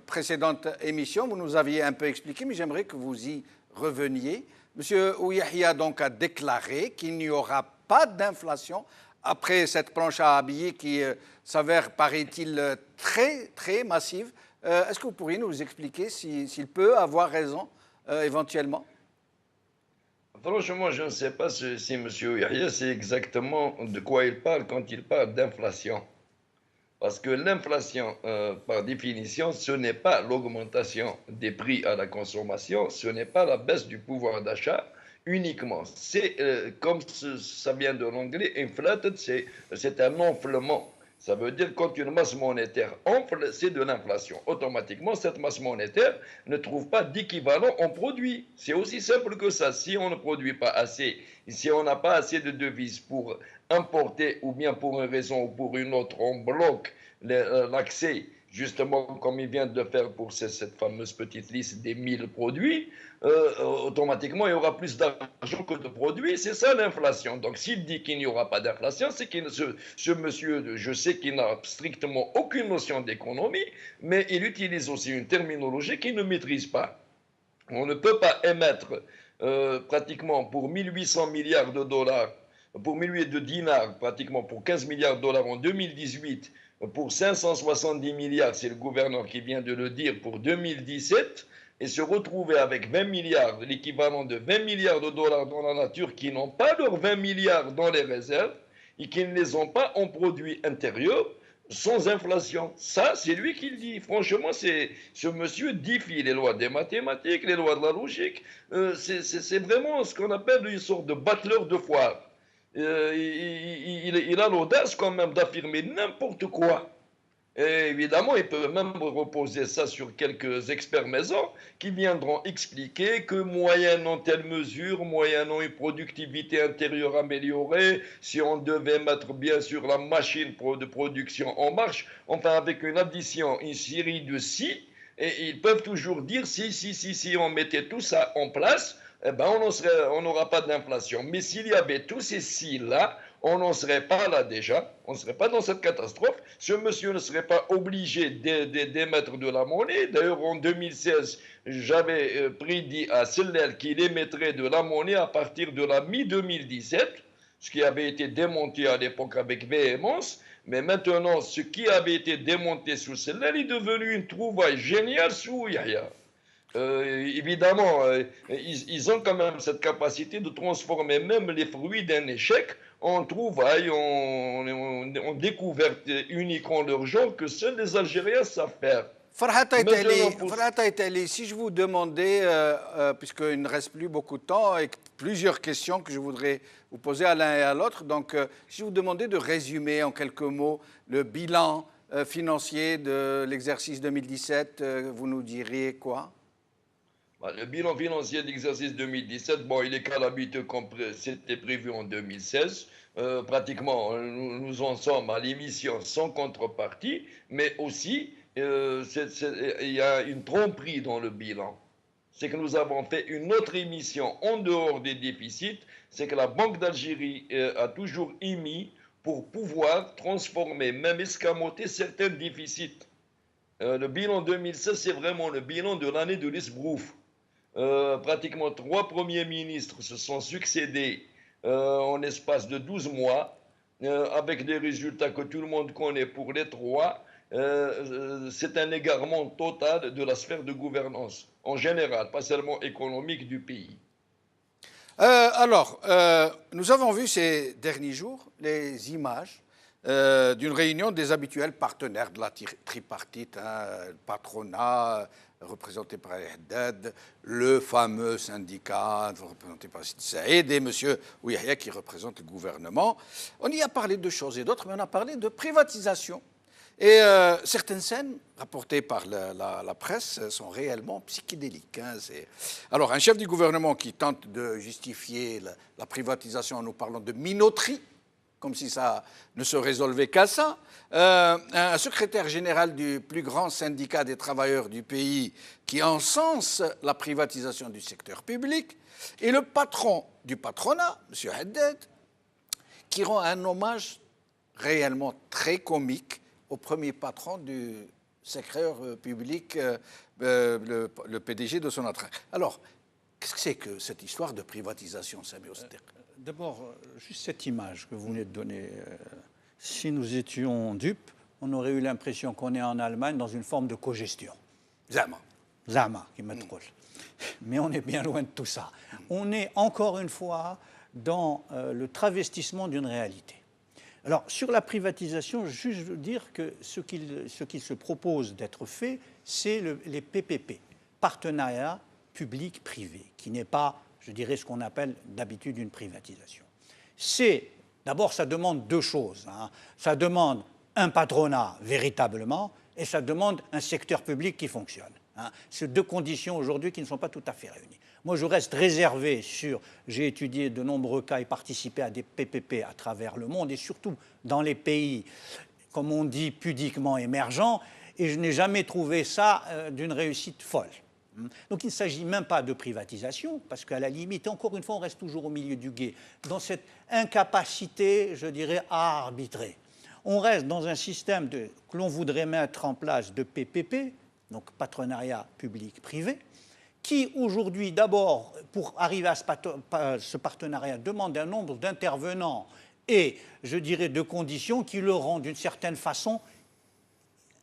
précédente émission, vous nous aviez un peu expliqué, mais j'aimerais que vous y reveniez. M. Ouyahia donc a déclaré qu'il n'y aura pas d'inflation après cette planche à billets qui s'avère, paraît-il, très, très massive. Est-ce que vous pourriez nous expliquer s'il peut avoir raison éventuellement? Franchement, je ne sais pas si M. Ouyahia sait exactement de quoi il parle quand il parle d'inflation. Parce que l'inflation, par définition, ce n'est pas l'augmentation des prix à la consommation, ce n'est pas la baisse du pouvoir d'achat uniquement. C'est, comme ça vient de l'anglais, inflated, c'est un enflement. Ça veut dire quand une masse monétaire enfle, c'est de l'inflation. Automatiquement, cette masse monétaire ne trouve pas d'équivalent en produit. C'est aussi simple que ça. Si on ne produit pas assez, si on n'a pas assez de devises pour importer, ou bien pour une raison ou pour une autre, on bloque l'accès, justement comme il vient de le faire pour cette fameuse petite liste des 1000 produits, automatiquement il y aura plus d'argent que de produits. C'est ça l'inflation. Donc s'il dit qu'il n'y aura pas d'inflation, c'est que ce monsieur, je sais qu'il n'a strictement aucune notion d'économie, mais il utilise aussi une terminologie qu'il ne maîtrise pas. On ne peut pas émettre pratiquement pour 1800 milliards de dollars, pour 1800 de dinars, pratiquement pour 15 milliards de dollars en 2018, pour 570 milliards, c'est le gouverneur qui vient de le dire, pour 2017, et se retrouver avec 20 milliards, l'équivalent de 20 milliards de dollars dans la nature, qui n'ont pas leurs 20 milliards dans les réserves, et qui ne les ont pas en produits intérieurs, sans inflation. Ça, c'est lui qui le dit. Franchement, ce monsieur défie les lois des mathématiques, les lois de la logique. C'est vraiment ce qu'on appelle une sorte de battleur de foire. Il a l'audace quand même d'affirmer n'importe quoi. Et évidemment, il peut même reposer ça sur quelques experts maison qui viendront expliquer que moyennant telle mesure, moyennant une productivité intérieure améliorée, si on devait mettre bien sûr la machine de production en marche, enfin avec une addition, une série de si, et ils peuvent toujours dire si on mettait tout ça en place, eh ben on n'aura pas d'inflation. Mais s'il y avait tous ces si-là, on n'en serait pas là déjà, on ne serait pas dans cette catastrophe. Ce monsieur ne serait pas obligé d'émettre de la monnaie. D'ailleurs, en 2016, j'avais prédit à Sellel qu'il émettrait de la monnaie à partir de la mi-2017, ce qui avait été démonté à l'époque avec véhémence. Mais maintenant, ce qui avait été démonté sous celle-là est devenu une trouvaille géniale sous Yahya. Évidemment, ils ont quand même cette capacité de transformer même les fruits d'un échec en trouvailles, en découverte unique en leur genre que seuls les Algériens savent faire. Farhat Aitali, si je vous demandais, puisqu'il ne reste plus beaucoup de temps, et plusieurs questions que je voudrais vous poser à l'un et à l'autre, donc si je vous demandais de résumer en quelques mots le bilan financier de l'exercice 2017, vous nous diriez quoi? Le bilan financier de l'exercice 2017, bon, il est calamiteux comme c'était prévu en 2016. Pratiquement, nous en sommes à l'émission sans contrepartie, mais aussi, il y a une tromperie dans le bilan. C'est que nous avons fait une autre émission en dehors des déficits, c'est que la Banque d'Algérie a toujours émis pour pouvoir transformer, même escamoter certains déficits. Le bilan 2016, c'est vraiment le bilan de l'année de l'esbrouf. Pratiquement 3 premiers ministres se sont succédés en espace de 12 mois, avec des résultats que tout le monde connaît pour les 3. C'est un égarement total de la sphère de gouvernance, en général, pas seulement économique du pays. Nous avons vu ces derniers jours les images d'une réunion des habituels partenaires de la tripartite, le patronat représenté par Haddad, le fameux syndicat représenté par Sidi Saïd et M. Ouiahia qui représente le gouvernement. On y a parlé de choses et d'autres, mais on a parlé de privatisation. Et certaines scènes rapportées par la presse sont réellement psychédéliques. Alors, un chef du gouvernement qui tente de justifier la privatisation en nous parlant de minoterie, comme si ça ne se résolvait qu'à ça. Un secrétaire général du plus grand syndicat des travailleurs du pays qui encense la privatisation du secteur public. Et le patron du patronat, M. Haddad, qui rend un hommage réellement très comique au premier patron du secteur public, le PDG de Sonatrach. Alors, qu'est-ce que c'est que cette histoire de privatisation, Sami Oster? D'abord, juste cette image que vous venez de donner. Si nous étions dupes, on aurait eu l'impression qu'on est en Allemagne dans une forme de cogestion. Zama, qui me troll. Mais on est bien loin de tout ça. On est encore une fois dans le travestissement d'une réalité. Alors, sur la privatisation, juste veux dire que ce qu'il se propose d'être fait, c'est les PPP, partenariat public-privé, qui n'est pas, je dirais, ce qu'on appelle d'habitude une privatisation. D'abord, ça demande deux choses. Ça demande un patronat véritablement et ça demande un secteur public qui fonctionne. C'est deux conditions aujourd'hui qui ne sont pas tout à fait réunies. Moi, je reste réservé sur... J'ai étudié de nombreux cas et participé à des PPP à travers le monde et surtout dans les pays, comme on dit, pudiquement émergents, et je n'ai jamais trouvé ça d'une réussite folle. Donc il ne s'agit même pas de privatisation, parce qu'à la limite, encore une fois, on reste toujours au milieu du gué, dans cette incapacité, je dirais, à arbitrer. On reste dans un système que l'on voudrait mettre en place de PPP, donc partenariat public-privé, qui aujourd'hui, d'abord, pour arriver à ce partenariat, demande un nombre d'intervenants et, je dirais, de conditions qui le rendent d'une certaine façon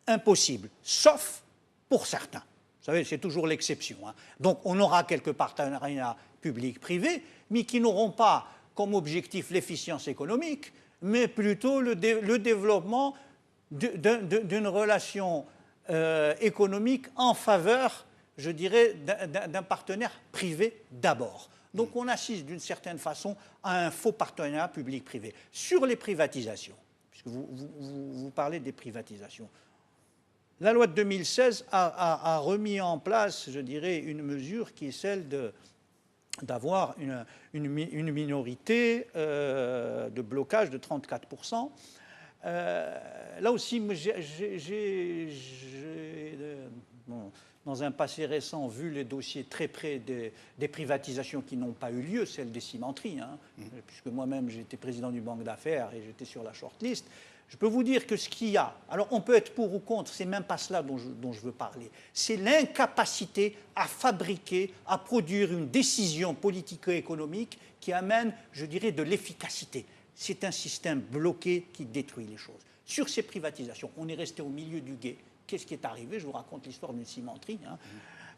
impossible, sauf pour certains. Vous savez, c'est toujours l'exception. Donc, on aura quelques partenariats publics-privés, mais qui n'auront pas comme objectif l'efficience économique, mais plutôt le développement d'une relation économique en faveur, je dirais, d'un partenaire privé d'abord. Donc, on assiste d'une certaine façon à un faux partenariat public-privé. Sur les privatisations, puisque vous parlez des privatisations, la loi de 2016 a remis en place, je dirais, une mesure qui est celle d'avoir une minorité de blocage de 34%. Là aussi, j'ai dans un passé récent, vu les dossiers très près des privatisations qui n'ont pas eu lieu, celle des cimenteries, puisque moi-même j'étais président du banque d'affaires et j'étais sur la shortlist. Je peux vous dire que ce qu'il y a, alors on peut être pour ou contre, c'est même pas cela dont je veux parler, c'est l'incapacité à fabriquer, à produire une décision politico-économique qui amène, je dirais, de l'efficacité. C'est un système bloqué qui détruit les choses. sur ces privatisations. On est resté au milieu du gué. Qu'est-ce qui est arrivé? Je vous raconte l'histoire d'une cimenterie,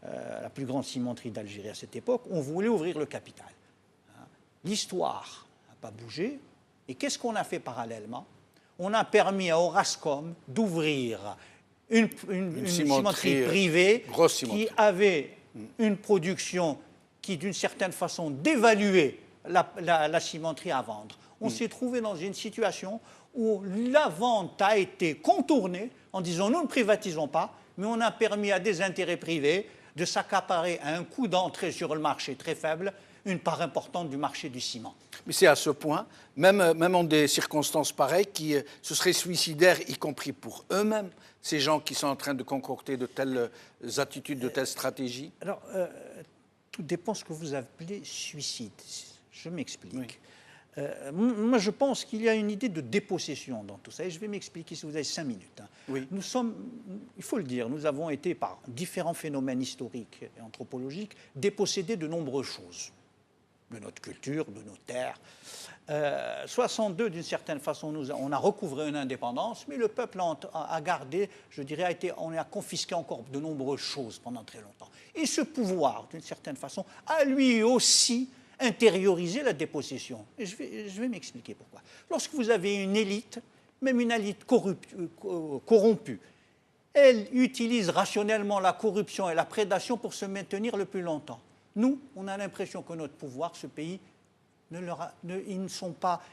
la plus grande cimenterie d'Algérie à cette époque. On voulait ouvrir le capital. L'histoire n'a pas bougé. Et qu'est-ce qu'on a fait parallèlement? On a permis à Orascom d'ouvrir une cimenterie privée qui avait une production qui, d'une certaine façon, dévaluait la cimenterie à vendre. On s'est trouvé dans une situation où la vente a été contournée en disant nous ne privatisons pas, mais on a permis à des intérêts privés de s'accaparer à un coût d'entrée sur le marché très faible une part importante du marché du ciment. Mais c'est à ce point, même en des circonstances pareilles, qui ce serait suicidaire, y compris pour eux-mêmes, ces gens qui sont en train de concocter de telles attitudes, de telles stratégies. Alors, tout dépend de ce que vous appelez suicide. Je m'explique. Oui. Moi, je pense qu'il y a une idée de dépossession dans tout ça. Et je vais m'expliquer si vous avez 5 minutes. Oui. Nous sommes, il faut le dire, nous avons été, par différents phénomènes historiques et anthropologiques, dépossédés de nombreuses choses. De notre culture, de nos terres. 62, d'une certaine façon, on a recouvré une indépendance, mais le peuple a gardé, je dirais, on a confisqué encore de nombreuses choses pendant très longtemps. Et ce pouvoir, d'une certaine façon, a lui aussi intériorisé la dépossession. Et je vais m'expliquer pourquoi. Lorsque vous avez une élite, même une élite corrompue, elle utilise rationnellement la corruption et la prédation pour se maintenir le plus longtemps. Nous, on a l'impression que notre pouvoir, ce pays, ils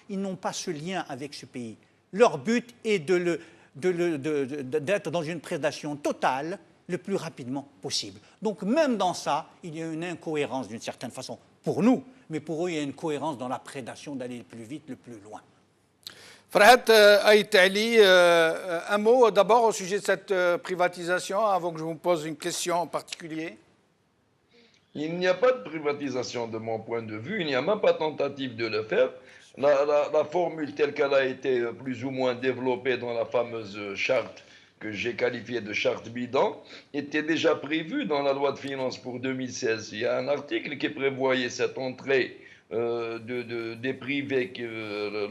n'ont pas ce lien avec ce pays. Leur but est d'être dans une prédation totale le plus rapidement possible. Donc même dans ça, il y a une incohérence d'une certaine façon pour nous, mais pour eux, il y a une cohérence dans la prédation d'aller le plus vite, le plus loin. Farhat Aït Ali, un mot d'abord au sujet de cette privatisation, avant que je vous pose une question en particulier. Il n'y a pas de privatisation de mon point de vue, il n'y a même pas tentative de le faire. La formule telle qu'elle a été plus ou moins développée dans la fameuse charte que j'ai qualifiée de charte bidon était déjà prévue dans la loi de finances pour 2016. Il y a un article qui prévoyait cette entrée des privés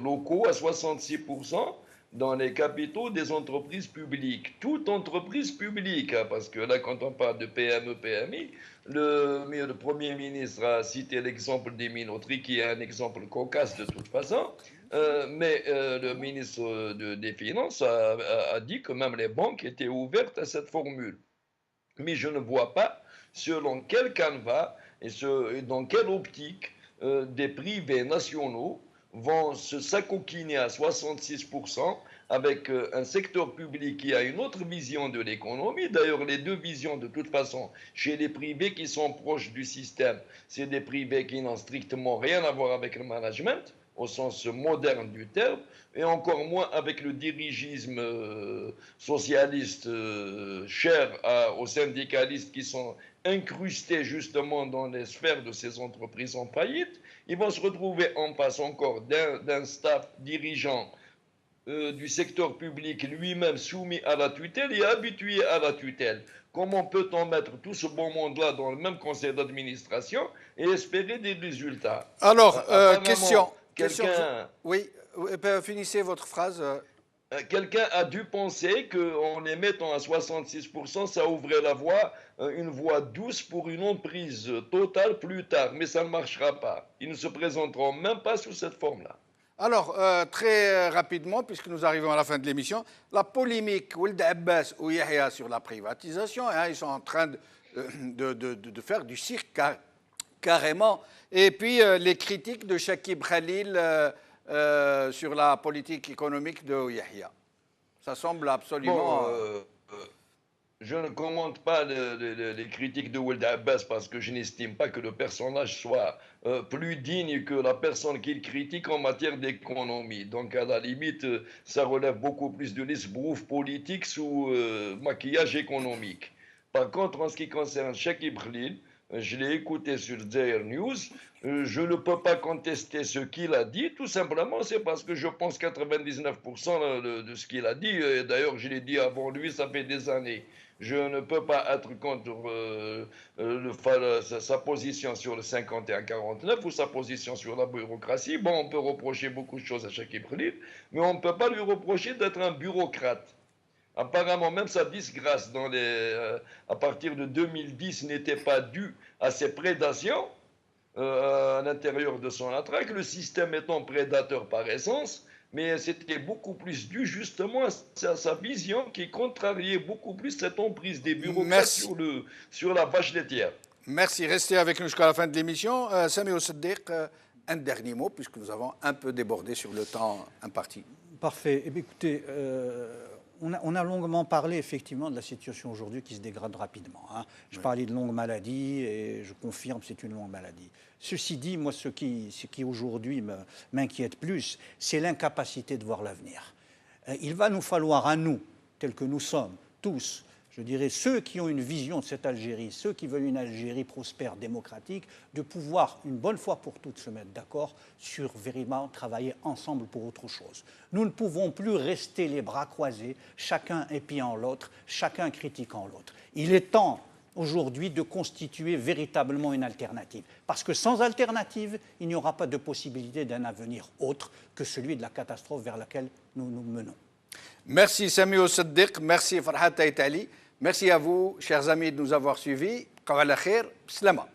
locaux à 66% dans les capitaux des entreprises publiques. Toute entreprise publique, hein, parce que là, quand on parle de PME, PMI, le Premier ministre a cité l'exemple des minoteries, qui est un exemple cocasse de toute façon, mais le ministre des Finances a dit que même les banques étaient ouvertes à cette formule. Mais je ne vois pas selon quel canevas et dans quelle optique des privés nationaux vont se s'acoquiner à 66% avec un secteur public qui a une autre vision de l'économie. D'ailleurs, les deux visions, de toute façon, chez les privés qui sont proches du système, c'est des privés qui n'ont strictement rien à voir avec le management, au sens moderne du terme, et encore moins avec le dirigisme socialiste cher aux syndicalistes qui sont incrustés justement dans les sphères de ces entreprises en faillite. Ils vont se retrouver en face encore d'un staff dirigeant du secteur public lui-même soumis à la tutelle et habitué à la tutelle. Comment peut-on mettre tout ce bon monde-là dans le même conseil d'administration et espérer des résultats? Alors, question. Oui, finissez votre phrase. Quelqu'un a dû penser qu'en les mettant à 66%, ça ouvrait la voie, une voie douce pour une emprise totale plus tard. Mais ça ne marchera pas. Ils ne se présenteront même pas sous cette forme-là. Alors, très rapidement, puisque nous arrivons à la fin de l'émission, la polémique Ould Abbas ou Yahya sur la privatisation, hein, ils sont en train de faire du cirque carrément. Et puis, les critiques de Chakib Khalil sur la politique économique de Yahya. Ça semble absolument... Je ne commente pas les critiques de Ould Abbas parce que je n'estime pas que le personnage soit plus digne que la personne qu'il critique en matière d'économie. Donc, à la limite, ça relève beaucoup plus de l'esbrouf politique sous maquillage économique. Par contre, en ce qui concerne Chakib Khalil, je l'ai écouté sur Zaire News. Je ne peux pas contester ce qu'il a dit. Tout simplement, c'est parce que je pense 99% de ce qu'il a dit. D'ailleurs, je l'ai dit avant lui, ça fait des années. Je ne peux pas être contre sa position sur le 51-49 ou sa position sur la bureaucratie. Bon, on peut reprocher beaucoup de choses à Chakib Khalil, mais on ne peut pas lui reprocher d'être un bureaucrate. Apparemment, même sa disgrâce à partir de 2010 n'était pas due à ses prédations à l'intérieur de son attraque, le système étant prédateur par essence, mais c'était beaucoup plus dû justement à sa vision qui contrariait beaucoup plus cette emprise des bureaucrates sur la vache laitière. Merci. Restez avec nous jusqu'à la fin de l'émission. Sami Ousseddiq, un dernier mot, puisque nous avons un peu débordé sur le temps imparti. Parfait. Eh bien, écoutez, on a longuement parlé effectivement de la situation aujourd'hui qui se dégrade rapidement. Hein. Je parlais de longue maladie et je confirme que c'est une longue maladie. Ceci dit, moi, ce qui aujourd'hui m'inquiète plus, c'est l'incapacité de voir l'avenir. Il va nous falloir à nous, tels que nous sommes, tous, je dirais ceux qui ont une vision de cette Algérie, ceux qui veulent une Algérie prospère, démocratique, de pouvoir une bonne fois pour toutes se mettre d'accord sur véritablement travailler ensemble pour autre chose. Nous ne pouvons plus rester les bras croisés, chacun épiant l'autre, chacun critiquant l'autre. Il est temps aujourd'hui de constituer véritablement une alternative. Parce que sans alternative, il n'y aura pas de possibilité d'un avenir autre que celui de la catastrophe vers laquelle nous nous menons. Merci Sami Ousseddiq, merci Farhat Taïtali, merci à vous, chers amis, de nous avoir suivis. Kawala khair, slama.